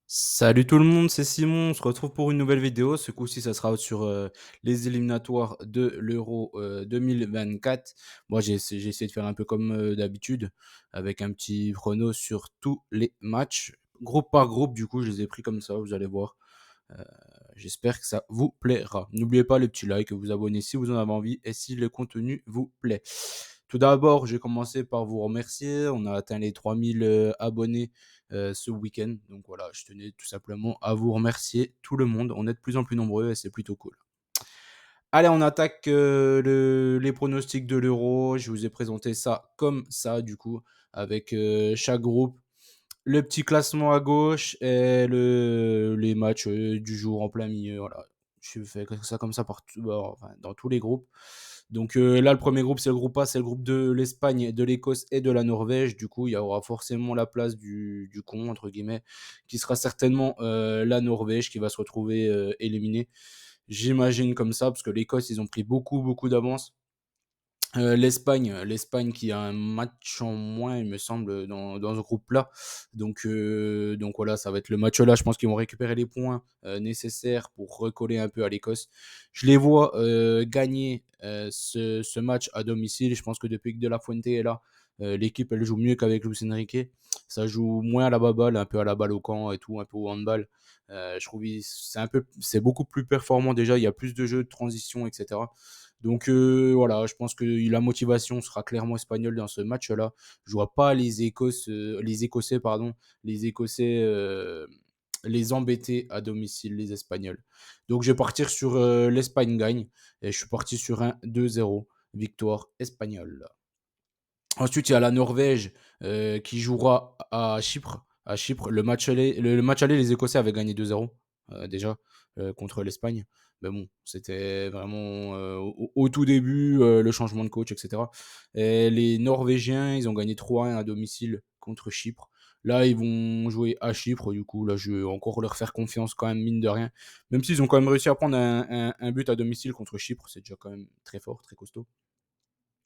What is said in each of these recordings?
Salut tout le monde, c'est Simon. On se retrouve pour une nouvelle vidéo. Ce coup-ci, ça sera sur les éliminatoires de l'Euro 2024. Moi, j'ai essayé de faire un peu comme d'habitude, avec un petit chrono sur tous les matchs, groupe par groupe. Du coup, je les ai pris comme ça, vous allez voir. Euh, J'espère que ça vous plaira. N'oubliez pas le petit like, vous abonner si vous en avez envie et si le contenu vous plaît. Tout d'abord, je vais commencer par vous remercier. On a atteint les 3000 abonnés ce week-end. Donc voilà, je tenais tout simplement à vous remercier tout le monde. On est de plus en plus nombreux et c'est plutôt cool. Allez, on attaque les pronostics de l'Euro. Je vous ai présenté ça comme ça, du coup, avec chaque groupe, le petit classement à gauche et les matchs du jour en plein milieu. Voilà. Je fais ça comme ça partout, enfin, dans tous les groupes. Donc là, le premier groupe, c'est le groupe A, c'est le groupe de l'Espagne, de l'Écosse et de la Norvège. Du coup, il y aura forcément la place du con, entre guillemets, qui sera certainement la Norvège qui va se retrouver éliminée. J'imagine comme ça, parce que l'Écosse, ils ont pris beaucoup, beaucoup d'avance. L'Espagne qui a un match en moins, il me semble, dans ce groupe-là. Donc voilà, ça va être le match-là. Je pense qu'ils vont récupérer les points nécessaires pour recoller un peu à l'Écosse. Je les vois gagner ce match à domicile. Je pense que depuis que De La Fuente est là, l'équipe elle joue mieux qu'avec Luis Enrique. Ça joue moins à la baballe, un peu à la balle au camp et tout, un peu au handball. Je trouve que c'est beaucoup plus performant déjà. Il y a plus de jeux de transition, etc. Donc voilà, je pense que la motivation sera clairement espagnole dans ce match-là. Je vois pas les Écossais, pardon, les Écossais les embêter à domicile, les Espagnols. Donc je vais partir sur l'Espagne gagne et je suis parti sur un 2-0, victoire espagnole. Ensuite, il y a la Norvège qui jouera à Chypre. À Chypre, le match aller, les Écossais avaient gagné 2-0 déjà contre l'Espagne. Mais bon, c'était vraiment au tout début, le changement de coach, etc. Et les Norvégiens, ils ont gagné 3-1 à domicile contre Chypre. Là, ils vont jouer à Chypre. Du coup, là, je vais encore leur faire confiance quand même, mine de rien. Même s'ils ont quand même réussi à prendre un but à domicile contre Chypre, c'est déjà quand même très fort, très costaud.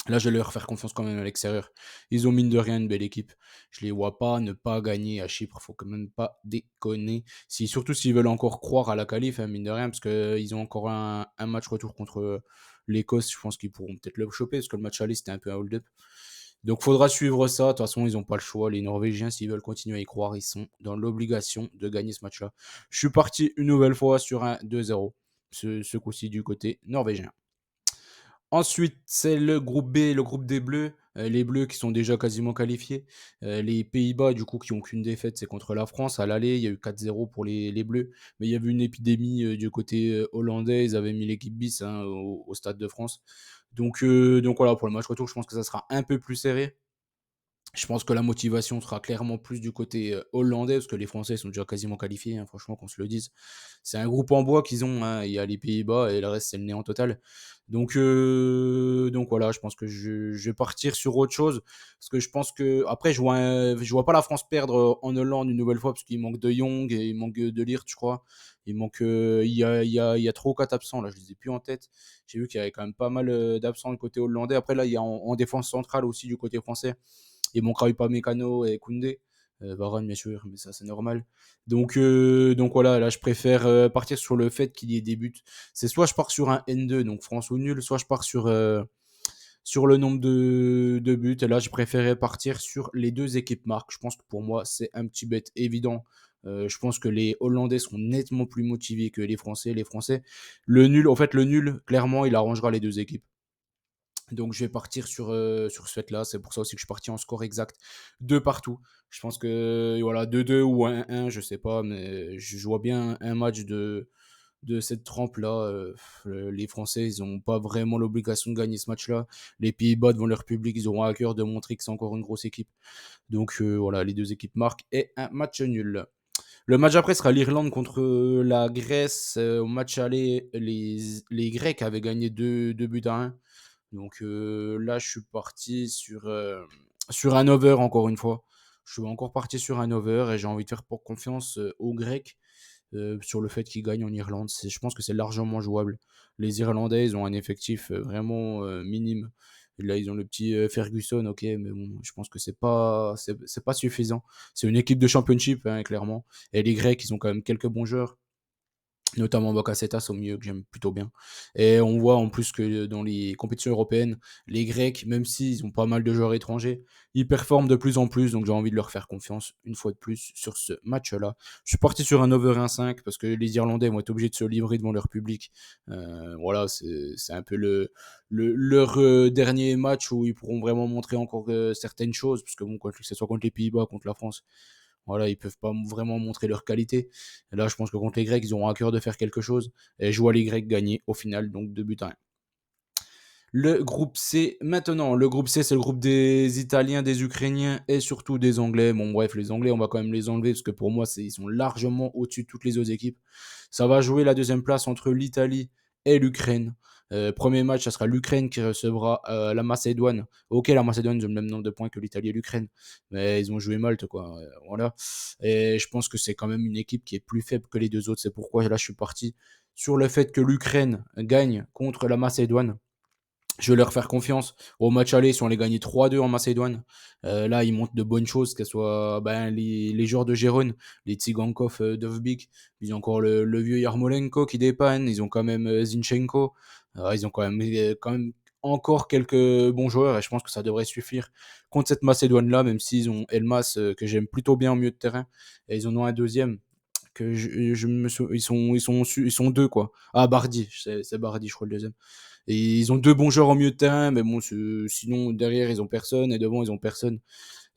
Là, je vais leur faire confiance quand même à l'extérieur. Ils ont mine de rien une belle équipe. Je les vois pas ne pas gagner à Chypre. Faut quand même pas déconner. Surtout s'ils veulent encore croire à la qualif, hein, mine de rien, parce qu'ils ont encore un match retour contre l'Écosse. Je pense qu'ils pourront peut-être le choper, parce que le match aller, c'était un peu un hold-up. Donc, faudra suivre ça. De toute façon, ils n'ont pas le choix. Les Norvégiens, s'ils veulent continuer à y croire, ils sont dans l'obligation de gagner ce match-là. Je suis parti une nouvelle fois sur un 2-0. Ce coup-ci du côté norvégien. Ensuite, c'est le groupe B, le groupe des Bleus. Les Bleus qui sont déjà quasiment qualifiés. Les Pays-Bas, du coup, qui n'ont qu'une défaite, c'est contre la France. À l'aller, il y a eu 4-0 pour les Bleus. Mais il y avait une épidémie du côté hollandais. Ils avaient mis l'équipe bis, hein, au Stade de France. Donc voilà, pour le match retour, je pense que ça sera un peu plus serré. Je pense que la motivation sera clairement plus du côté hollandais, parce que les Français sont déjà quasiment qualifiés, hein, franchement, qu'on se le dise. C'est un groupe en bois qu'ils ont, hein. Il y a les Pays-Bas et le reste, c'est le néant total. Donc voilà, je pense que je vais partir sur autre chose. Parce que je pense que. Après, je vois pas la France perdre en Hollande une nouvelle fois, parce qu'il manque de Jong et il manque de Ligt, je crois. Il manque. Il y a 3 ou 4 absents, là, je les ai plus en tête. J'ai vu qu'il y avait quand même pas mal d'absents du côté hollandais. Après, là, il y a en défense centrale aussi du côté français. Il manquera Upamecano et Koundé. Varane, bien sûr, mais ça, c'est normal. Donc voilà, là, je préfère partir sur le fait qu'il y ait des buts. C'est soit je pars sur un N2, donc France ou nul, soit je pars sur le nombre de buts. Et là, je préférais partir sur les deux équipes marques. Je pense que pour moi, c'est un petit bête évident. Je pense que les Hollandais seront nettement plus motivés que les Français. Les Français, en fait, le nul, clairement, il arrangera les deux équipes. Donc je vais partir sur ce fait-là. C'est pour ça aussi que je suis parti en score exact de partout. Je pense que voilà, 2-2 ou 1-1, je sais pas, mais je vois bien un match de cette trempe-là. Les Français, ils n'ont pas vraiment l'obligation de gagner ce match-là. Les Pays-Bas, devant leur public, ils auront à cœur de montrer que c'est encore une grosse équipe. Donc voilà, les deux équipes marquent et un match nul. Le match après sera l'Irlande contre la Grèce. Au match aller, les Grecs avaient gagné 2 buts à 1. Donc là, je suis parti sur un over encore une fois. Je suis encore parti sur un over et j'ai envie de faire pour confiance aux Grecs sur le fait qu'ils gagnent en Irlande. Je pense que c'est largement jouable. Les Irlandais, ils ont un effectif vraiment minime. Et là, ils ont le petit Ferguson, ok, mais bon, je pense que c'est pas suffisant. C'est une équipe de championship, hein, clairement. Et les Grecs, ils ont quand même quelques bons joueurs, notamment Bakasetas au milieu que j'aime plutôt bien. Et on voit en plus que dans les compétitions européennes, les Grecs, même s'ils ont pas mal de joueurs étrangers, ils performent de plus en plus, donc j'ai envie de leur faire confiance une fois de plus sur ce match-là. Je suis parti sur un over 1,5 parce que les Irlandais vont être obligés de se livrer devant leur public. Voilà, c'est un peu leur dernier match où ils pourront vraiment montrer encore certaines choses, parce que bon, que ce soit contre les Pays-Bas, contre la France, voilà, ils peuvent pas vraiment montrer leur qualité. Et là, je pense que contre les Grecs, ils auront à cœur de faire quelque chose. Et je vois les Grecs gagner au final, donc 2 buts à 1. Le groupe C, maintenant, le groupe C, c'est le groupe des Italiens, des Ukrainiens et surtout des Anglais. Bon, bref, les Anglais, on va quand même les enlever parce que pour moi, ils sont largement au-dessus de toutes les autres équipes. Ça va jouer la deuxième place entre l'Italie et l'Ukraine. Premier match, ça sera l'Ukraine qui recevra la Macédoine. Ok, la Macédoine, ils ont le même nombre de points que l'Italie et l'Ukraine, mais ils ont joué Malte, quoi. Voilà. Et je pense que c'est quand même une équipe qui est plus faible que les deux autres. C'est pourquoi là, je suis parti sur le fait que l'Ukraine gagne contre la Macédoine. Je vais leur faire confiance. Au match aller, si on les gagnait 3-2 en Macédoine, là, ils montrent de bonnes choses, que ce soit les joueurs de Gérone, les Tsigankov, Dovbyk, ils ont encore le vieux Yarmolenko qui dépanne, ils ont quand même Zinchenko, ils ont quand même encore quelques bons joueurs et je pense que ça devrait suffire contre cette Macédoine-là, même s'ils ont Elmas, que j'aime plutôt bien au milieu de terrain, et ils en ont un deuxième que ils sont deux, quoi. Ah, Bardi, c'est Bardi, je crois, le deuxième. Et ils ont deux bons joueurs au milieu de terrain, mais bon, sinon derrière ils ont personne et devant ils ont personne.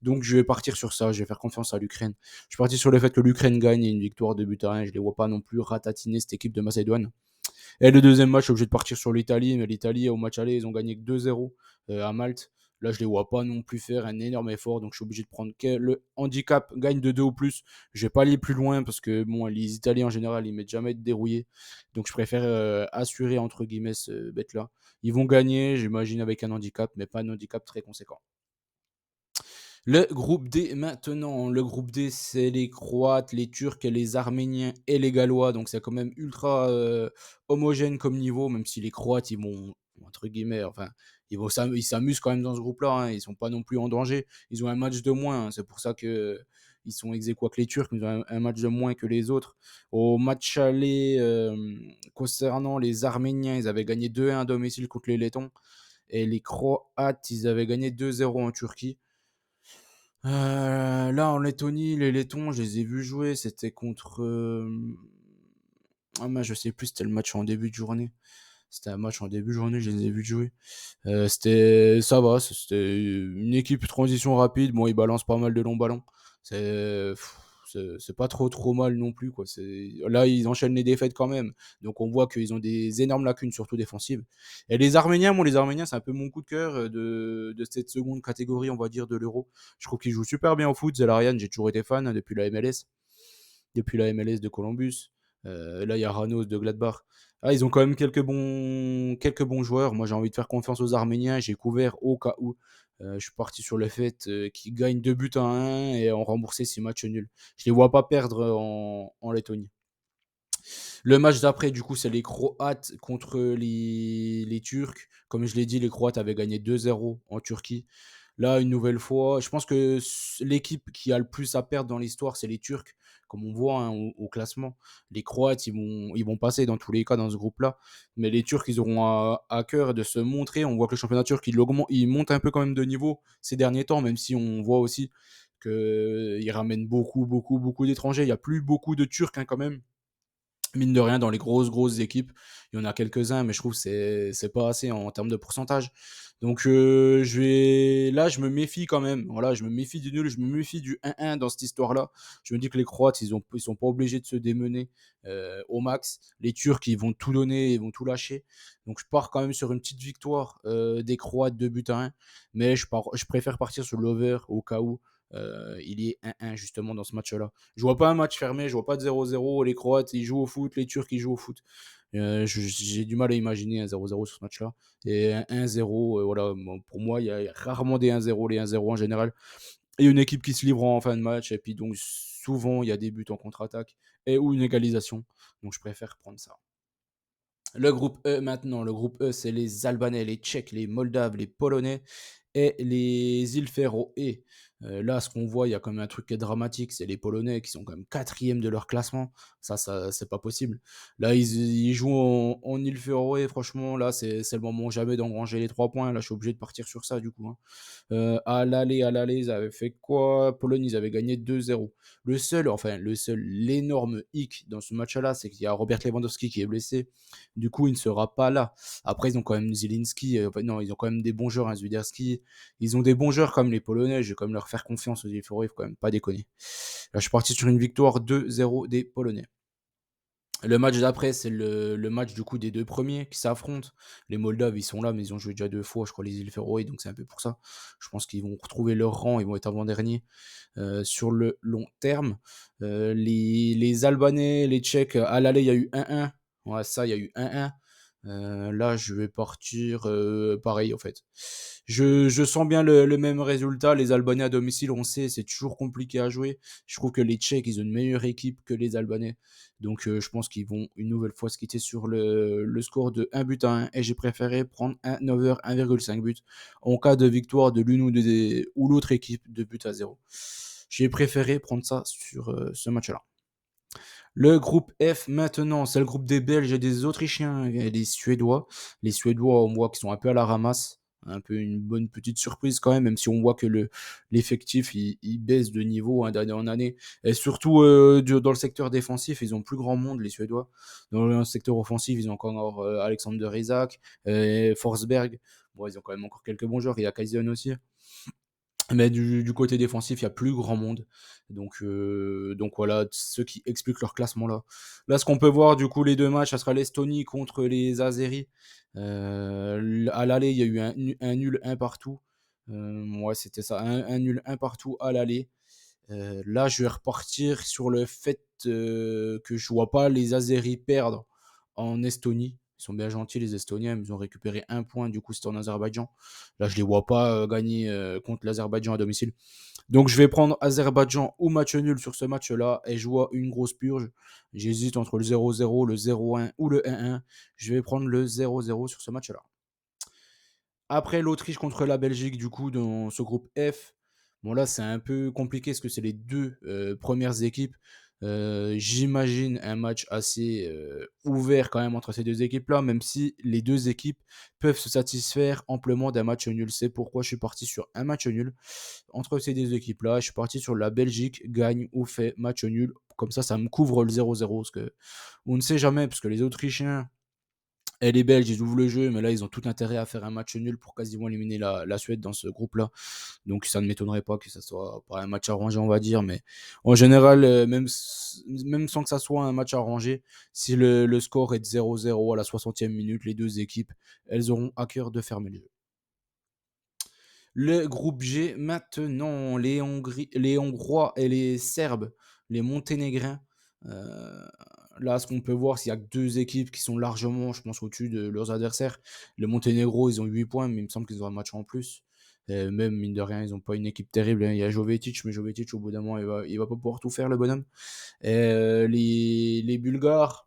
Donc je vais partir sur ça, je vais faire confiance à l'Ukraine. Je suis parti sur le fait que l'Ukraine gagne et une victoire de but à 1. Je les vois pas non plus ratatiner cette équipe de Macédoine. Et le deuxième match, je suis obligé de partir sur l'Italie, mais l'Italie, au match aller, ils ont gagné que 2-0 à Malte. Là, je les vois pas non plus faire un énorme effort, donc je suis obligé de prendre le handicap, gagne de 2 ou plus. Je vais pas aller plus loin parce que bon, les Italiens en général, ils mettent jamais de dérouillé. Donc je préfère assurer entre guillemets ce bet-là. Ils vont gagner, j'imagine, avec un handicap, mais pas un handicap très conséquent. Le groupe D maintenant. Le groupe D, c'est les Croates, les Turcs, les Arméniens et les Gallois. Donc c'est quand même ultra homogène comme niveau, même si les Croates, ils vont, entre guillemets, enfin, ils s'amusent quand même dans ce groupe-là. Hein. Ils sont pas non plus en danger. Ils ont un match de moins. Hein. C'est pour ça que ils sont ex aequo avec les Turcs. Ils ont un match de moins que les autres. Au match aller, concernant les Arméniens, ils avaient gagné 2-1 à domicile contre les Lettons. Et les Croates, ils avaient gagné 2-0 en Turquie. Là, en Lettonie, les Lettons, je les ai vus jouer, c'était contre, ah mince, je sais plus, c'était le match en début de journée. C'était un match en début de journée, je les ai vus jouer. Ça va, c'était une équipe transition rapide. Bon, ils balancent pas mal de longs ballons. C'est c'est pas trop mal non plus, quoi. Là, ils enchaînent les défaites quand même. Donc on voit qu'ils ont des énormes lacunes, surtout défensives. Et les Arméniens, c'est un peu mon coup de cœur de cette seconde catégorie, on va dire, de l'Euro. Je trouve qu'ils jouent super bien au foot. Zelarian, j'ai toujours été fan, hein, depuis la MLS de Columbus. Là, il y a Ranos de Gladbach. Ah, ils ont quand même quelques bons joueurs. Moi, j'ai envie de faire confiance aux Arméniens. J'ai couvert au cas où. Je suis parti sur le fait qu'ils gagnent 2 buts à 1 et ont remboursé 6 matchs nuls. Je les vois pas perdre en Lettonie. Le match d'après, du coup, c'est les Croates contre les Turcs. Comme je l'ai dit, les Croates avaient gagné 2-0 en Turquie. Là, une nouvelle fois, je pense que l'équipe qui a le plus à perdre dans l'histoire, c'est les Turcs, comme on voit, hein, au classement. Les Croates, ils vont passer dans tous les cas dans ce groupe-là. Mais les Turcs, ils auront à cœur de se montrer. On voit que le championnat turc, il monte un peu quand même de niveau ces derniers temps, même si on voit aussi qu'il ramène beaucoup, beaucoup, beaucoup d'étrangers. Il n'y a plus beaucoup de Turcs, hein, quand même, mine de rien, dans les grosses équipes, il y en a quelques-uns, mais je trouve que c'est pas assez en termes de pourcentage. Donc là, je me méfie quand même. Voilà, je me méfie du nul, je me méfie du 1-1 dans cette histoire-là. Je me dis que les Croates, ils sont pas obligés de se démener au max. Les Turcs, ils vont tout donner, ils vont tout lâcher. Donc je pars quand même sur une petite victoire des Croates 2 buts à 1, mais je préfère partir sur l'over au cas où il y ait 1-1 justement dans ce match-là. Je vois pas un match fermé, je vois pas de 0-0. Les Croates, ils jouent au foot, les Turcs, ils jouent au foot. J'ai du mal à imaginer un 0-0 sur ce match-là. Et un 1-0, voilà, bon, pour moi, il y a rarement des 1-0, les 1-0 en général. Et une équipe qui se livre en fin de match, et puis donc souvent, il y a des buts en contre-attaque et ou une égalisation. Donc je préfère prendre ça. Le groupe E maintenant, le groupe E, c'est les Albanais, les Tchèques, les Moldaves, les Polonais et les îles Féroé. Là, ce qu'on voit, il y a quand même un truc qui est dramatique, c'est les Polonais qui sont quand même 4e de leur classement. Ça c'est pas possible. Là, ils jouent en îles Féroé, franchement, là, c'est le moment jamais d'engranger les 3 points. Là, je suis obligé de partir sur ça, du coup, hein. À l'aller, ils avaient fait quoi? Pologne, ils avaient gagné 2-0. L'énorme hic dans ce match-là, c'est qu'il y a Robert Lewandowski qui est blessé. Du coup, il ne sera pas là. Après, ils ont quand même Zielinski. Non, ils ont quand même des bons joueurs, hein, Zwiderski. Ils ont des bons joueurs comme les Polonais. Je vais quand même leur faire confiance aux Ilforo. Il faut quand même pas déconner. Là, je suis parti sur une victoire 2-0 des Polonais. Le match d'après, c'est le match du coup des deux premiers qui s'affrontent. Les Moldaves, ils sont là, mais ils ont joué déjà 2 fois, je crois, les îles Féroé, donc c'est un peu pour ça. Je pense qu'ils vont retrouver leur rang, ils vont être avant-derniers sur le long terme. Les Albanais, les Tchèques, à l'aller, il y a eu 1-1. Ouais, ça, il y a eu 1-1. Là, je vais partir pareil, en fait. Je sens bien le même résultat. Les Albanais à domicile, on sait, c'est toujours compliqué à jouer. Je trouve que les Tchèques, ils ont une meilleure équipe que les Albanais. Donc, je pense qu'ils vont une nouvelle fois se quitter sur le score de 1-1. Et j'ai préféré prendre un over 1,5 but en cas de victoire de l'une ou l'autre équipe de but à 0. J'ai préféré prendre ça sur ce match-là. Le groupe F maintenant, c'est le groupe des Belges et des Autrichiens et des Suédois. Les Suédois, on voit qu'ils sont un peu à la ramasse. Un peu une bonne petite surprise quand même si on voit que l'effectif il baisse de niveau, hein, d'année en année. Et surtout dans le secteur défensif, ils ont plus grand monde, les Suédois. Dans le secteur offensif, ils ont encore Alexander Isak, Forsberg. Bon, ils ont quand même encore quelques bons joueurs. Il y a Kaizen aussi. Mais du côté défensif, il y a plus grand monde. Donc voilà, ce qui explique leur classement là. Là, ce qu'on peut voir, du coup, les deux matchs, ça sera l'Estonie contre les Azeris. À l'aller, il y a eu un nul, un partout. Ouais, c'était ça, un nul, un partout à l'aller. Là, je vais repartir sur le fait que je vois pas les Azeris perdre en Estonie. Ils sont bien gentils, les Estoniens. Ils ont récupéré un point, du coup, c'était en Azerbaïdjan. Là, je les vois pas gagner contre l'Azerbaïdjan à domicile. Donc, je vais prendre Azerbaïdjan ou match nul sur ce match-là et je vois une grosse purge. J'hésite entre le 0-0, le 0-1 ou le 1-1. Je vais prendre le 0-0 sur ce match-là. Après l'Autriche contre la Belgique, du coup, dans ce groupe F, bon là c'est un peu compliqué parce que c'est les deux premières équipes. J'imagine un match assez ouvert quand même entre ces deux équipes-là, même si les deux équipes peuvent se satisfaire amplement d'un match nul. C'est pourquoi je suis parti sur un match nul entre ces deux équipes-là. Je suis parti sur la Belgique gagne ou fait match nul. Comme ça me couvre le 0-0 parce que on ne sait jamais parce que les Autrichiens et les Belges, ils ouvrent le jeu, mais là, ils ont tout intérêt à faire un match nul pour quasiment éliminer la Suède dans ce groupe-là. Donc, ça ne m'étonnerait pas que ça soit pas un match arrangé, on va dire. Mais en général, même sans que ça soit un match arrangé, si le score est de 0-0 à la 60e minute, les deux équipes, elles auront à cœur de fermer le jeu. Le groupe G, maintenant, les Hongrois et les Serbes, les Monténégrins. Euh, Là, ce qu'on peut voir, c'est qu'il y a que deux équipes qui sont largement, je pense, au-dessus de leurs adversaires. Le Monténégro, ils ont 8 points, mais il me semble qu'ils ont un match en plus. Et même, mine de rien, ils n'ont pas une équipe terrible, hein. Il y a Jovetic, mais Jovetic, au bout d'un moment, il va pas pouvoir tout faire, le bonhomme. Et les Bulgares,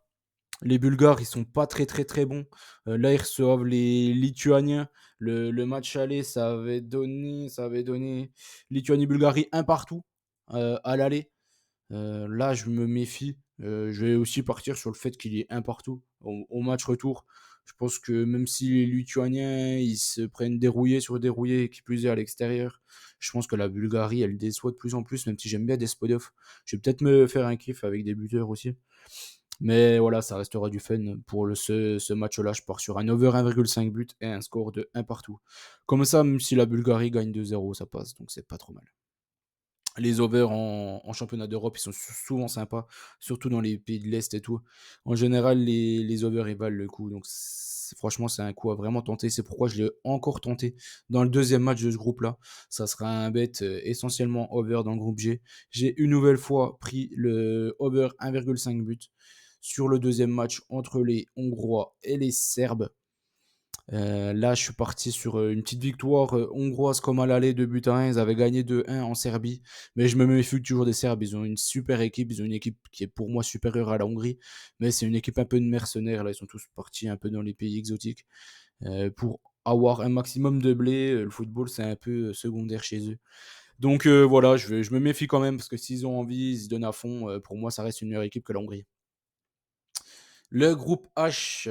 ils sont pas très très très bons. Là, ils reçoivent les Lituaniens. Le match aller, ça avait donné Lituanie-Bulgarie un partout à l'aller. Là, je me méfie. Je vais aussi partir sur le fait qu'il y ait un partout au match retour. Je pense que même si les Lituaniens ils se prennent dérouillés sur dérouillés, qui plus est à l'extérieur, je pense que la Bulgarie elle déçoit de plus en plus, même si j'aime bien des Spodov. Je vais peut-être me faire un kiff avec des buteurs aussi. Mais voilà, ça restera du fun pour ce match-là. Je pars sur un over 1,5 but et un score de 1 partout. Comme ça, même si la Bulgarie gagne 2-0, ça passe, donc c'est pas trop mal. Les overs en championnat d'Europe, ils sont souvent sympas, surtout dans les pays de l'Est et tout. En général, les overs, ils valent le coup. Donc, franchement, c'est un coup à vraiment tenter. C'est pourquoi je l'ai encore tenté dans le deuxième match de ce groupe-là. Ça sera un bet essentiellement over dans le groupe G. J'ai une nouvelle fois pris le over 1,5 but sur le deuxième match entre les Hongrois et les Serbes. Là, je suis parti sur, une petite victoire, hongroise comme à l'aller, 2 buts à 1. Ils avaient gagné 2-1 en Serbie, mais je me méfie toujours des Serbes. Ils ont une super équipe, ils ont une équipe qui est pour moi supérieure à la Hongrie, mais c'est une équipe un peu de mercenaires. Là, ils sont tous partis un peu dans les pays exotiques, pour avoir un maximum de blé. Le football, c'est un peu, secondaire chez eux. Donc voilà, je me méfie quand même parce que s'ils ont envie, ils se donnent à fond, pour moi, ça reste une meilleure équipe que la Hongrie. Le groupe H,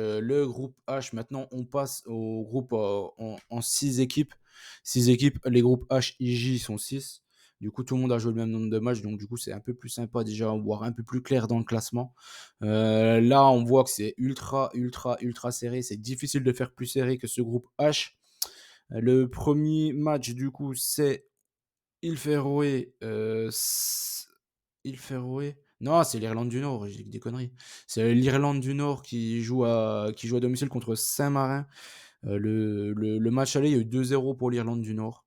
maintenant on passe au groupe en 6 équipes. 6 équipes, les groupes H, I, J sont 6. Du coup, tout le monde a joué le même nombre de matchs, donc du coup, c'est un peu plus sympa déjà, voire un peu plus clair dans le classement. Là, on voit que c'est ultra, ultra, ultra serré. C'est difficile de faire plus serré que ce groupe H. Le premier match, du coup, c'est Il Féroé, Il Féroé. Non, c'est l'Irlande du Nord, j'ai dit des conneries. C'est l'Irlande du Nord qui joue à domicile contre Saint-Marin. Le match aller, il y a eu 2-0 pour l'Irlande du Nord.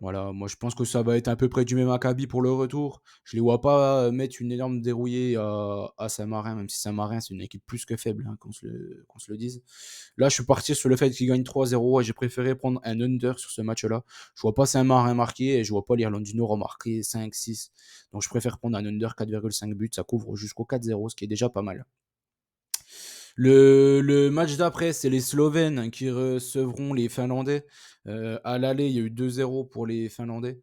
Voilà, moi je pense que ça va être à peu près du même acabit pour le retour. Je les vois pas mettre une énorme dérouillée à Saint-Marin, même si Saint-Marin c'est une équipe plus que faible, hein, qu'on se le dise. Là, je suis parti sur le fait qu'ils gagnent 3-0 et j'ai préféré prendre un under sur ce match-là. Je vois pas Saint-Marin marquer et je vois pas l'Irlande du Nord en marquer 5-6. Donc je préfère prendre un under 4,5 buts, ça couvre jusqu'au 4-0, ce qui est déjà pas mal. Le match d'après, c'est les Slovènes qui recevront les Finlandais. À l'aller, il y a eu 2-0 pour les Finlandais.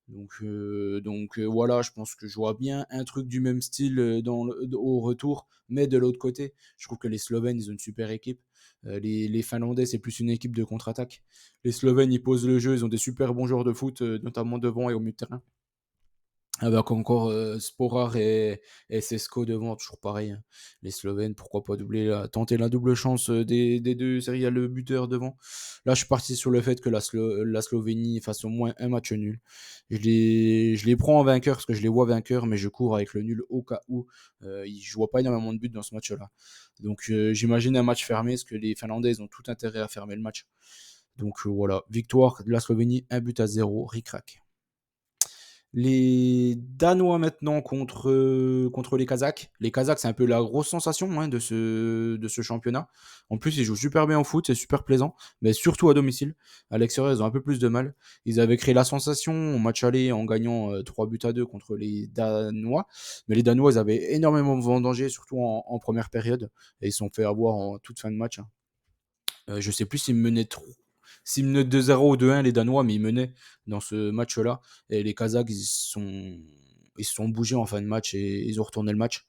Donc voilà, je pense que je vois bien un truc du même style au retour, mais de l'autre côté, je trouve que les Slovènes, ils ont une super équipe. Les Finlandais, c'est plus une équipe de contre-attaque. Les Slovènes, ils posent le jeu, ils ont des super bons joueurs de foot, notamment devant et au milieu de terrain. Avec encore Sporar et Sesko devant, toujours pareil, hein. Les Slovènes, pourquoi pas tenter la double chance des deux serial buteurs devant. Là, je suis parti sur le fait que la Slovénie fasse au moins un match nul. Je les prends en vainqueur parce que je les vois vainqueurs, mais je cours avec le nul au cas où. Je vois pas énormément de buts dans ce match-là. Donc j'imagine un match fermé, parce que les Finlandais ils ont tout intérêt à fermer le match. Donc voilà, victoire de la Slovénie, 1-0, ric-rac. Les Danois maintenant contre les Kazakhs. Les Kazakhs, c'est un peu la grosse sensation, hein, de ce championnat. En plus, ils jouent super bien au foot, c'est super plaisant, mais surtout à domicile. À l'extérieur, ils ont un peu plus de mal. Ils avaient créé la sensation au match aller en gagnant 3-2 contre les Danois. Mais les Danois, ils avaient énormément vendangé, surtout en première période. Et ils se sont fait avoir en toute fin de match, hein. Je sais plus s'ils menaient 2-0 ou 2-1 les Danois, mais ils menaient dans ce match-là. Et les Kazakhs, ils se sont bougés en fin de match et ils ont retourné le match.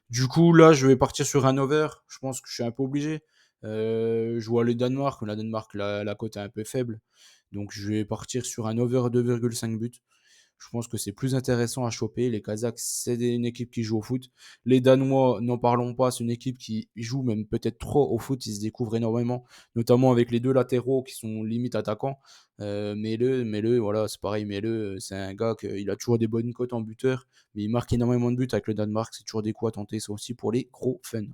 Du coup, là, je vais partir sur un over. Je pense que je suis un peu obligé. Je vois le Danemark, mais la Danemark, la cote est un peu faible. Donc, je vais partir sur un over 2,5 buts. Je pense que c'est plus intéressant à choper. Les Kazakhs, c'est une équipe qui joue au foot. Les Danois, n'en parlons pas, c'est une équipe qui joue même peut-être trop au foot. Ils se découvrent énormément, notamment avec les deux latéraux qui sont limite attaquants. Mele, voilà, c'est pareil. Mele, c'est un gars il a toujours des bonnes cotes en buteur, mais il marque énormément de buts avec le Danemark. C'est toujours des coups à tenter. C'est aussi pour les gros fun.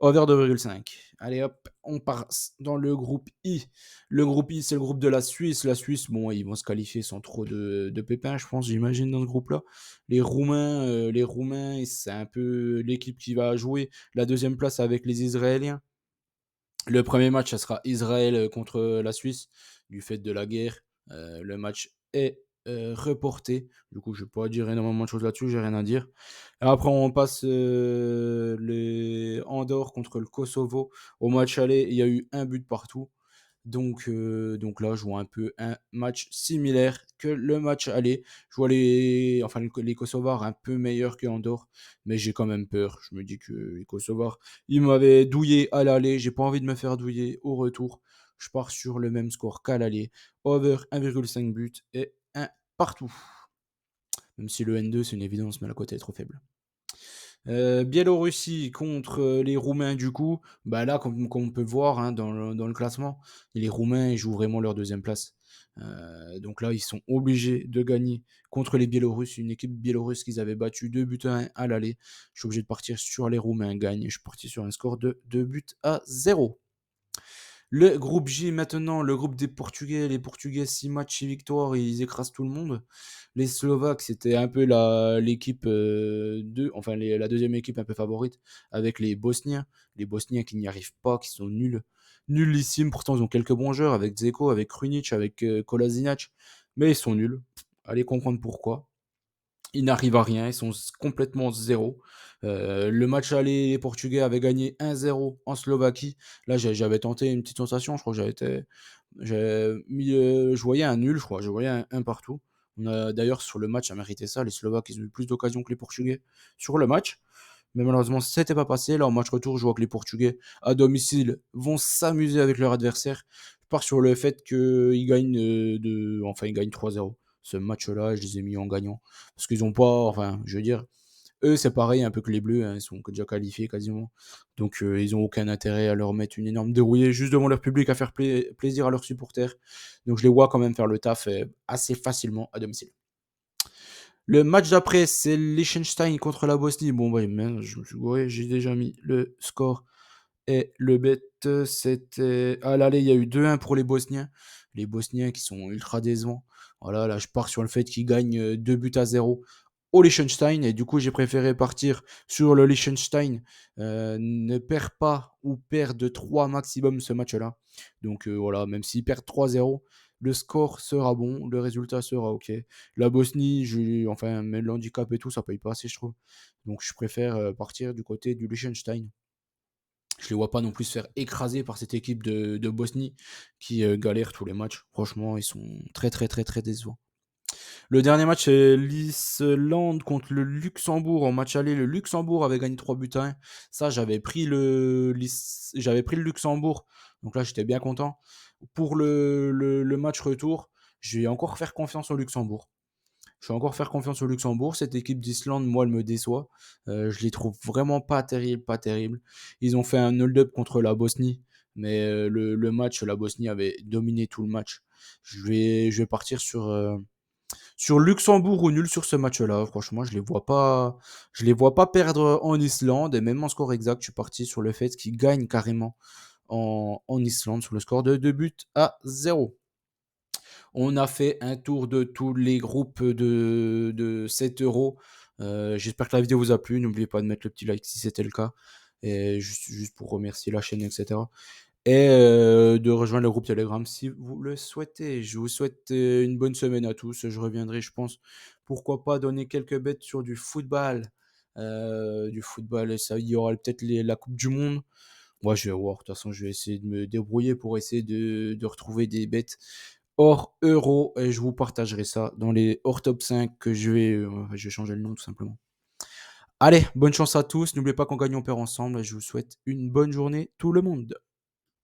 Over 2,5. Allez hop, on passe dans le groupe I. Le groupe I, c'est le groupe de la Suisse. La Suisse, bon, ils vont se qualifier sans trop de pépins, je pense, j'imagine, dans ce groupe-là. Les Roumains, c'est un peu l'équipe qui va jouer la deuxième place avec les Israéliens. Le premier match, ça sera Israël contre la Suisse, du fait de la guerre. Le match est reporté. Du coup, je ne vais pas dire énormément de choses là-dessus, j'ai rien à dire. Et après, on passe les Andorre contre le Kosovo. Au match aller, il y a eu un but partout. Donc là, je vois un peu un match similaire que le match aller. Je vois les Kosovars un peu meilleurs que Andorre, mais j'ai quand même peur. Je me dis que les Kosovars, ils m'avaient douillé à l'aller. J'ai pas envie de me faire douiller au retour. Je pars sur le même score qu'à l'aller. Over 1,5 but et un partout. Même si le N2, c'est une évidence, mais la cote est trop faible. Biélorussie contre les Roumains du coup, bah là comme on peut voir, hein, dans le classement, les Roumains ils jouent vraiment leur deuxième place. Donc là ils sont obligés de gagner contre les Biélorusses, une équipe biélorusse qu'ils avaient battu 2 buts à 1 à l'aller. Je suis obligé de partir sur les Roumains gagnent, je suis parti sur un score de 2 buts à 0. Le groupe J maintenant, le groupe des Portugais. Les Portugais, 6 matchs, 6 victoires, ils écrasent tout le monde. Les Slovaques, c'était un peu l'équipe enfin la deuxième équipe un peu favorite avec les Bosniens. Les Bosniens qui n'y arrivent pas, qui sont nuls. Nullissimes, pourtant ils ont quelques bons joueurs avec Dzeko, avec Krunic, avec Kolasinac, mais ils sont nuls. Allez comprendre pourquoi. Ils n'arrivent à rien, ils sont complètement zéro. Le match aller, les Portugais avaient gagné 1-0 en Slovaquie. Là, j'avais tenté une petite sensation, je crois que je voyais un nul, je crois, je voyais un partout. D'ailleurs, sur le match, ça méritait ça. Les Slovaques, ils ont eu plus d'occasions que les Portugais sur le match. Mais malheureusement, ça n'était pas passé. Là, en match retour, je vois que les Portugais, à domicile, vont s'amuser avec leur adversaire. Je pars sur le fait qu'ils gagnent, enfin, ils gagnent 3-0. Ce match-là, je les ai mis en gagnant. Parce qu'ils ont pas, enfin, je veux dire, eux, c'est pareil un peu que les Bleus, hein, ils sont déjà qualifiés quasiment. Donc, ils ont aucun intérêt à leur mettre une énorme dérouillée juste devant leur public, à faire plaisir à leurs supporters. Donc, je les vois quand même faire le taf assez facilement à domicile. Le match d'après, c'est Liechtenstein contre la Bosnie. Bon, ouais, je me suis gouré, j'ai déjà mis le score et le bet. C'était. À l'aller, il y a eu 2-1 pour les Bosniens. Les Bosniens qui sont ultra décevants. Voilà, là, je pars sur le fait qu'ils gagnent 2-0 au Liechtenstein. Et du coup, j'ai préféré partir sur le Liechtenstein. Ne perd pas ou perd de 3 maximum ce match-là. Donc voilà, même s'ils perdent 3-0, le score sera bon, le résultat sera OK. La Bosnie, enfin, même l'handicap et tout, ça paye pas assez, je trouve. Donc je préfère partir du côté du Liechtenstein. Je les vois pas non plus se faire écraser par cette équipe de Bosnie qui galère tous les matchs. Franchement, ils sont très très très très décevants. Le dernier match, c'est l'Islande contre le Luxembourg. En match aller, le Luxembourg avait gagné 3-1. Ça, j'avais pris le Luxembourg. Donc là, j'étais bien content. Pour le match retour, je vais encore faire confiance au Luxembourg. Je vais encore faire confiance au Luxembourg. Cette équipe d'Islande, moi, elle me déçoit. Je les trouve vraiment pas terribles, pas terribles. Ils ont fait un hold-up contre la Bosnie, mais le match, la Bosnie avait dominé tout le match. Je vais partir sur Luxembourg ou nul sur ce match-là. Franchement, je les vois pas perdre en Islande et même en score exact, je suis parti sur le fait qu'ils gagnent carrément en Islande sur le score de 2-0. On a fait un tour de tous les groupes de 7 euros. J'espère que la vidéo vous a plu. N'oubliez pas de mettre le petit like si c'était le cas. Et juste pour remercier la chaîne, etc. Et de rejoindre le groupe Telegram si vous le souhaitez. Je vous souhaite une bonne semaine à tous. Je reviendrai, je pense, pourquoi pas donner quelques bêtes sur du football. Et ça, il y aura peut-être la Coupe du Monde. Moi, je vais voir. De toute façon, je vais essayer de me débrouiller pour essayer de retrouver des bêtes hors euro et je vous partagerai ça dans les hors top 5 que je vais changer le nom tout simplement. Allez, bonne chance à tous. N'oubliez pas qu'on gagne, on perd ensemble et je vous souhaite une bonne journée tout le monde.